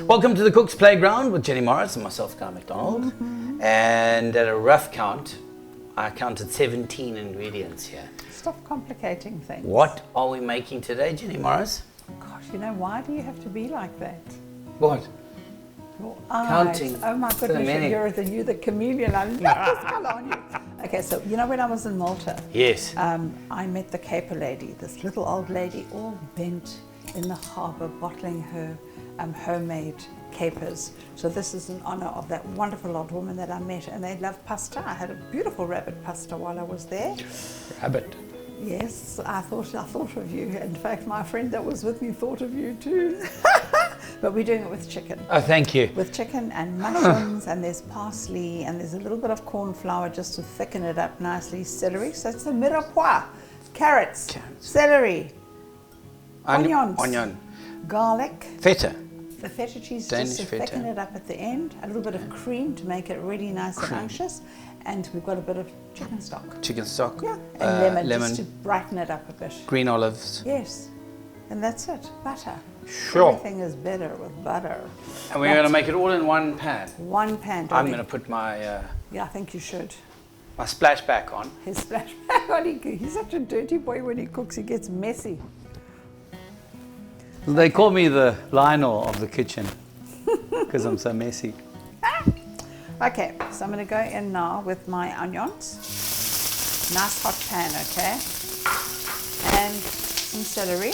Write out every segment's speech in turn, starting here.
Welcome to the Cook's Playground with Jenny Morris and myself, Guy McDonald. And at a rough count, I counted 17 ingredients here. Stop complicating things. What are we making today, Jenny Morris? Gosh, you know, why do you have to be like that? What? Your eyes. Counting. Oh my So goodness, many. you're the chameleon. I love this colour on you. Okay, so you know when I was in Malta, Yes. I met the caper lady, this little old lady, all bent in the harbour, bottling her homemade capers. So this is in honour of that wonderful old woman that I met, and they love pasta. I had a beautiful rabbit pasta while I was there. Rabbit. Yes, I thought of you. In fact, my friend that was with me thought of you too. But we're doing it with chicken. Oh, thank you. With chicken and mushrooms, and there's parsley, and there's a little bit of corn flour just to thicken it up nicely. Celery, so it's the mirepoix. Carrots, celery, onion, garlic, Feta. the feta cheese Danish just to feta. thicken it up at the end, a little bit of cream to make it really nice and unctuous, and we've got a bit of chicken stock. Chicken stock. Yeah, and lemon, lemon. just to brighten it up a bit. Green olives. Yes, and that's it. Butter. Sure. Everything is better with butter. And we're going to make it all in one pan. One pan. I'm darling. going to put my Yeah, I think you should. my splashback on. His splashback on. He's such a dirty boy when he cooks. He gets messy. They call me the Lionel of the kitchen because I'm so messy. Okay, so I'm going to go in now with my onions. Nice hot pan, okay? And some celery.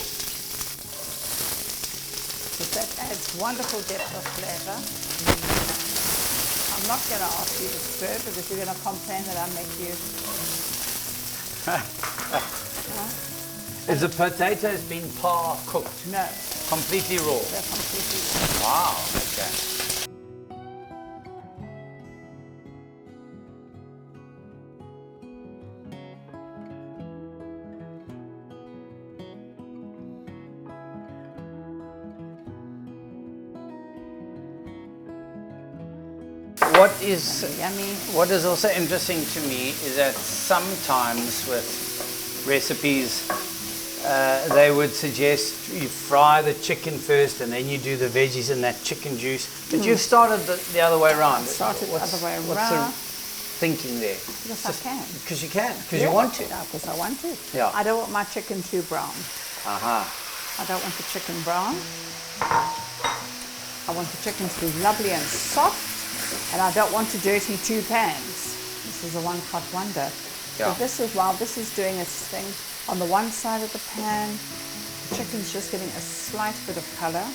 Because that adds wonderful depth of flavour. I'm not going to ask you to stir because you're going to complain that I make you. Is the potatoes been par cooked? No, Completely raw? they're completely. Wow, okay. Yummy. What is also interesting to me is that sometimes with recipes they would suggest you fry the chicken first and then you do the veggies in that chicken juice. But you've started the other way around. Started the other way What's the around. thinking there? Because I can. Because you can. Because you want to. Yeah, because I want to. Yeah. I don't want my chicken too brown. Aha. I don't want the chicken brown. I want the chicken to be lovely and soft, and I don't want to dirty two pans. This is a one-pot wonder. Yeah. So this is, while this is doing its thing, on the one side of the pan, the chicken's just getting a slight bit of colour,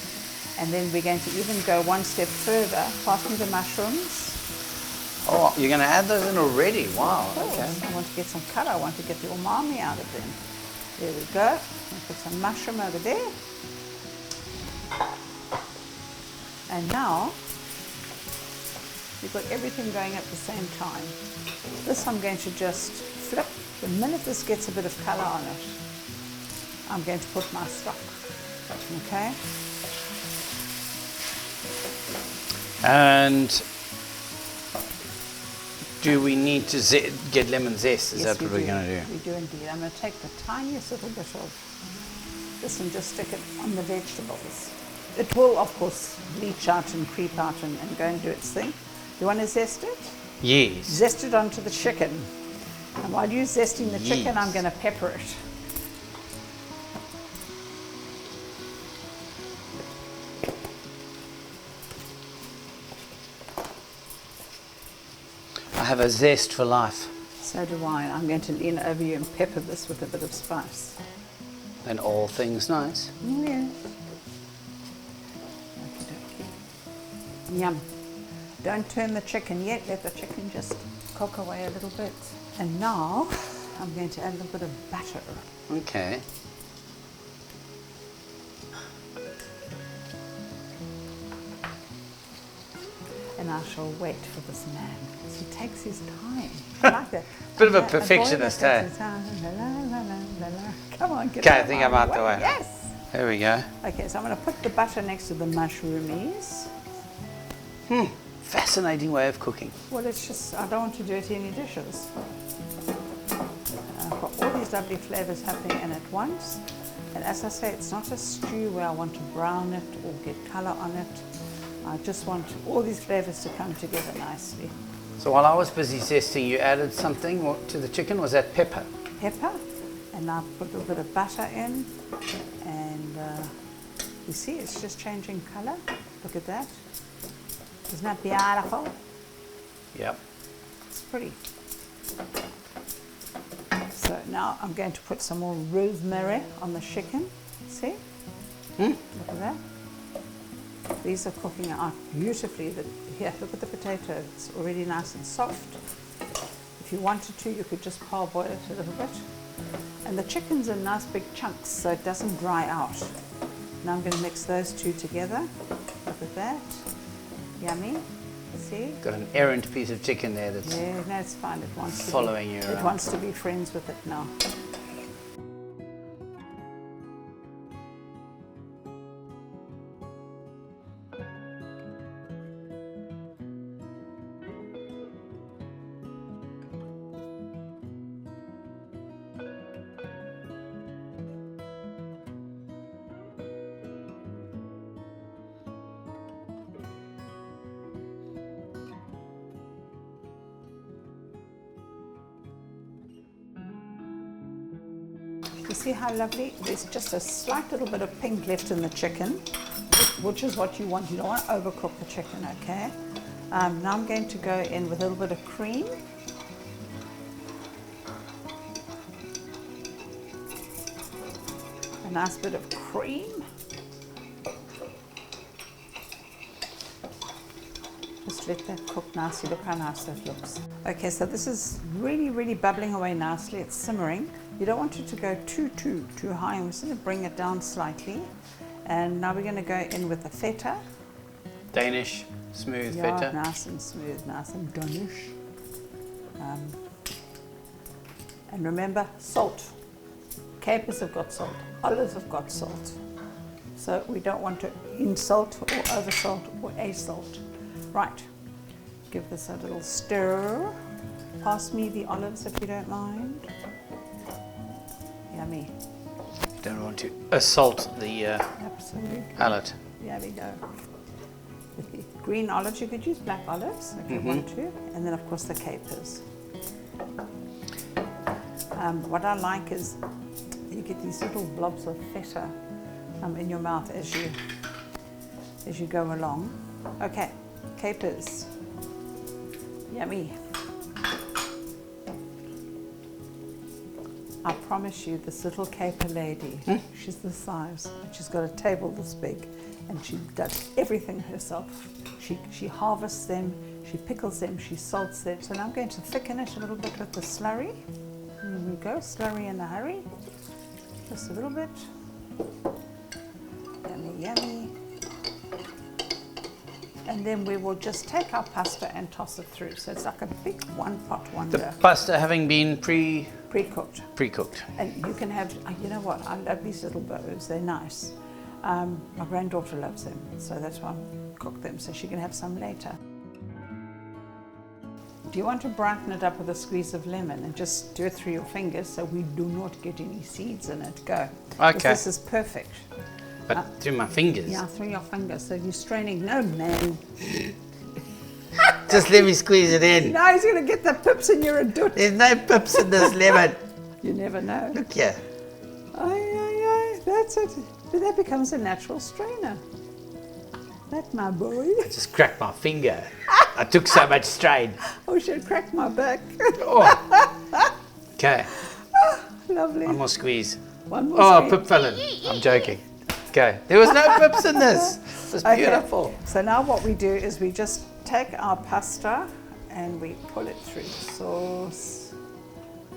and then we're going to even go one step further, pass me the mushrooms. Oh, you're going to add those in already? Wow. Of course. Okay. I want to get some colour, I want to get the umami out of them. There we go. I'll put some mushroom over there. And now, we've got everything going at the same time. This I'm going to just flip. The minute this gets a bit of colour on it, I'm going to put my stock. Okay? And do we need to get lemon zest? Is that what we're going to do? We do indeed. I'm going to take the tiniest little bit of this and just stick it on the vegetables. It will, of course, leach out and creep out and go and do its thing. You want to zest it? Yes. Zest it onto the chicken. And while you're zesting the chicken, I'm going to pepper it. I have a zest for life. So do I. I'm going to lean over you and pepper this with a bit of spice. And all things nice. Yes. Yum. Don't turn the chicken yet. Let the chicken just cook away a little bit. And now I'm going to add a little bit of butter. Okay. And I shall wait for this man. He takes his time. I like that. Bit of a boy that perfectionist, takes eh? his time. La, la, la, la, la. Come on, get Okay, I out think of I'm my out the way. Yes. There we go. Okay, so I'm going to put the butter next to the mushroomies. Fascinating way of cooking. Well, it's just, I don't want to dirty any dishes. I've got all these lovely flavours happening in at once. And as I say, it's not a stew where I want to brown it or get colour on it. I just want all these flavors to come together nicely. So while I was busy zesting, you added something to the chicken. Was that pepper? Pepper, and I put a little bit of butter in, and you see it's just changing color. Look at that. Isn't that beautiful? Yep. It's pretty. So now I'm going to put some more rosemary on the chicken. See? Look at that. These are cooking out beautifully. Here, look at the potato. It's already nice and soft. If you wanted to, you could just parboil it a little bit. And the chicken's in nice big chunks, so it doesn't dry out. Now I'm going to mix those two together. Look at that. Yummy. See? Got an errant piece of chicken there that's Yeah, no, it's fine. It wants to following you It around. wants to be friends with it now. You see how lovely? There's just a slight little bit of pink left in the chicken, which is what you want. You don't want to overcook the chicken, okay? Now I'm going to go in with a little bit of cream. A nice bit of cream. Just let that cook nicely. Look how nice that looks. Okay, so this is really, really bubbling away nicely. It's simmering. You don't want it to go too high. I'm just going to bring it down slightly. And now we're going to go in with the feta. Danish smooth feta. Nice and smooth, nice and Danish. And remember, salt. Capers have got salt. Olives have got salt. So we don't want to insult or oversalt or asalt. Right, give this a little stir. Pass me the olives if you don't mind. Yummy. Don't want to assault the Absolutely. palate. There we go. With the green olives, you could use black olives if you want to. And then of course the capers. What I like is you get these little blobs of feta in your mouth as you go along. Okay, capers. Yummy. I promise you, this little caper lady, she's this size, and she's got a table this big, and she does everything herself. She harvests them, she pickles them, she salts them. So now I'm going to thicken it a little bit with the slurry. Here we go, slurry in a hurry. Just a little bit. Yummy, yummy. And then we will just take our pasta and toss it through. So it's like a big one-pot wonder. The pasta having been Pre-cooked. pre-cooked. And you can have, you know what, I love these little bows, they're nice. My granddaughter loves them, so that's why I cook them, so she can have some later. Do you want to brighten it up with a squeeze of lemon and just do it through your fingers so we do not get any seeds in it? Go. Okay. This is perfect. But through my fingers. Yeah, through your fingers. So you're straining. No, man. Just let me squeeze it in. No, he's going to get the pips and you're a doot. There's no pips in this lemon. You never know. Look here. Aye, that's it. But that becomes a natural strainer. That, my boy. I just cracked my finger. I took so much strain. I should crack my back. Oh. Okay. Lovely. One more squeeze. One more Oh, squeeze. pip fell in. I'm joking. Okay. There was no pips in this. It was beautiful. Okay. So now what we do is we just take our pasta and we pull it through the sauce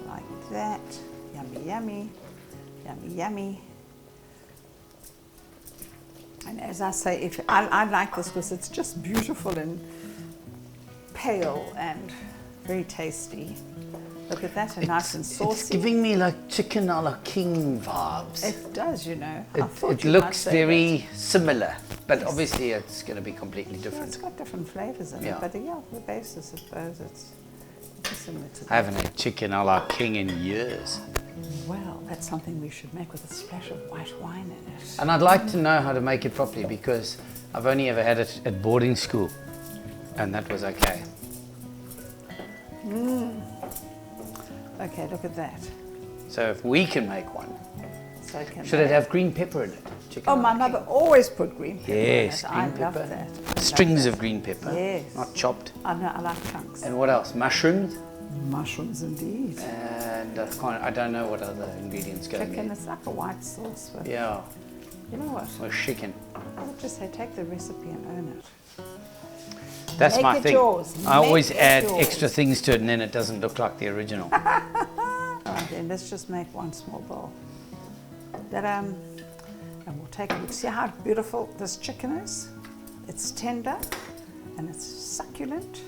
like that. Yummy, yummy. Yummy, yummy. And as I say, if I like this because it's just beautiful and pale and very tasty. Look at that, and nice and saucy. It's giving me like chicken a la king vibes. It does, you know. It looks very similar, but obviously it's going to be completely Well, different. it's got different flavours in Yeah. it, but yeah, the basis, I suppose, it's similar to I haven't had chicken a la king in years. Well, that's something we should make with a splash of white wine in it. And I'd like to know how to make it properly because I've only ever had it at boarding school, and that was okay. Okay, look at that. So if we can make one, So can should it have green pepper in it? Chicken Oh, my or mother always put green pepper Yes, in it. I green love pepper. that. Strings of green pepper, Yes. not chopped. I know, I like chunks. And what else? Mushrooms. Mushrooms indeed. And I don't know what other ingredients go in Chicken, there. it's like a white sauce with, Yeah, you know what? or chicken. I would just say take the recipe and own it. That's Make my it thing. yours. I always Make it add yours. extra things to it and then it doesn't look like the original. All right, then let's just make one small bowl. That and we'll take a look. See how beautiful this chicken is? It's tender and it's succulent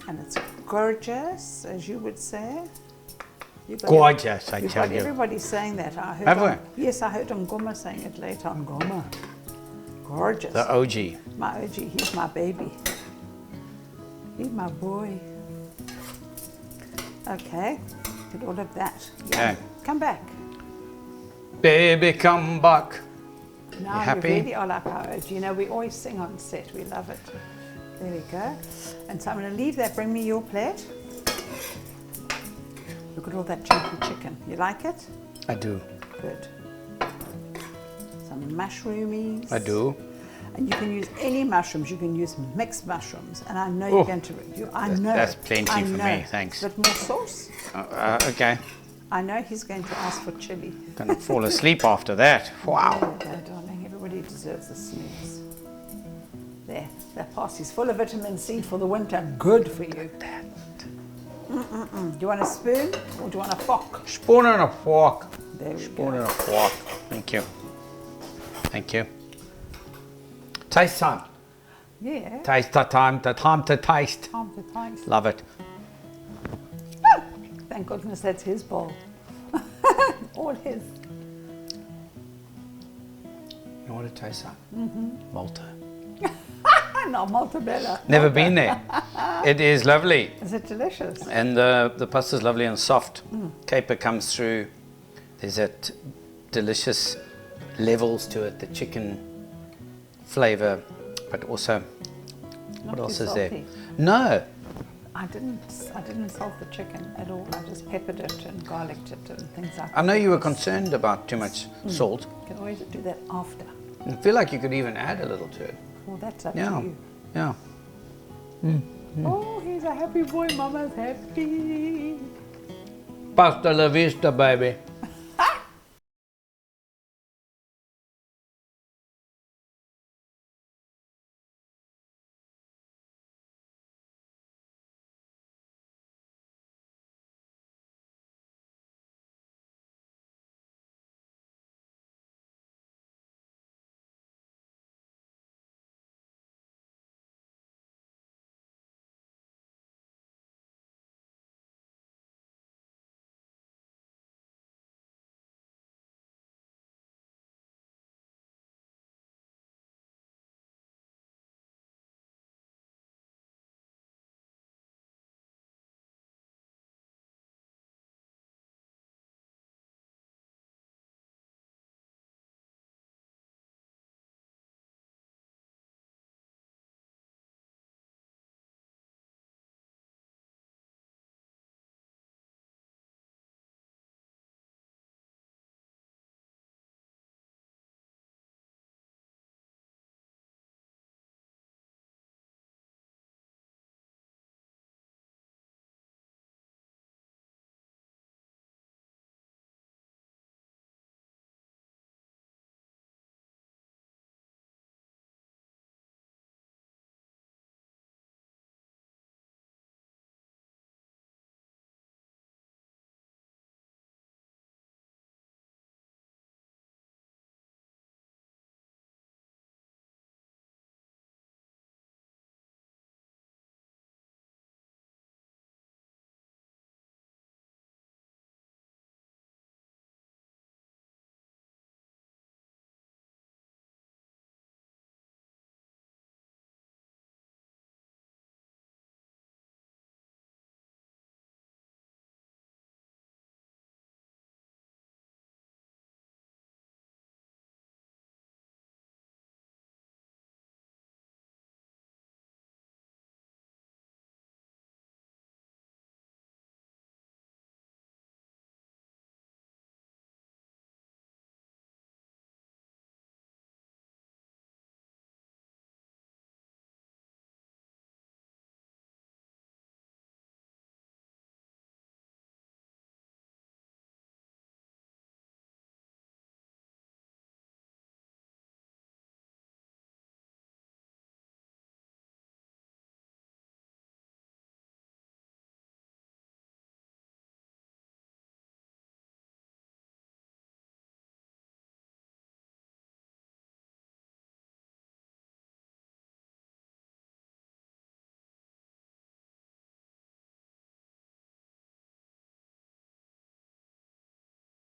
and it's gorgeous, as you would say. You got Gorgeous, I you've tell got you. everybody saying that. I heard Have on, yes, I heard Ngoma saying it later. Ngoma. Gorgeous. The OG. My OG, he's my baby. He's my boy. Okay, get all of that. Yeah. Okay. Come back. Baby, come back. Now we happy? really are like our OG. You know, we always sing on set. We love it. There we go. And so I'm going to leave that. Bring me your plate. Look at all that chunky chicken. You like it? I do. Good. Some mushroomies. I do. And you can use any mushrooms. You can use mixed mushrooms. And I know you're going to. I know. That's plenty I for know. me, thanks. A bit more sauce. Okay. I know he's going to ask for chili. Gonna fall asleep after that. Wow. There you go, darling. Everybody deserves a snooze. There, that passy's full of vitamin C for the winter. Good for you. Do you want a spoon or do you want a fork? Spoon and a fork. There we Spoon and go. a fork. Thank you. Thank you. Taste time. Yeah. Taste the time to taste. Time to taste. Love it. Thank goodness that's his bowl. All his. You know what it tastes like? Malta. No, Maltabella. Never been there. It is lovely. Is it delicious? And the pasta's lovely and soft. Caper comes through. There's that delicious levels to it. The chicken flavour, but also, Not what else too is there? salty. No. I didn't salt the chicken at all. I just peppered it and garlicked it and things like that. I know you were concerned about too much salt. You can always do that after. I feel like you could even add a little to it. Well, that's up Yeah. to you. Yeah. Oh, he's a happy boy. Mama's happy. Pasta la vista, baby.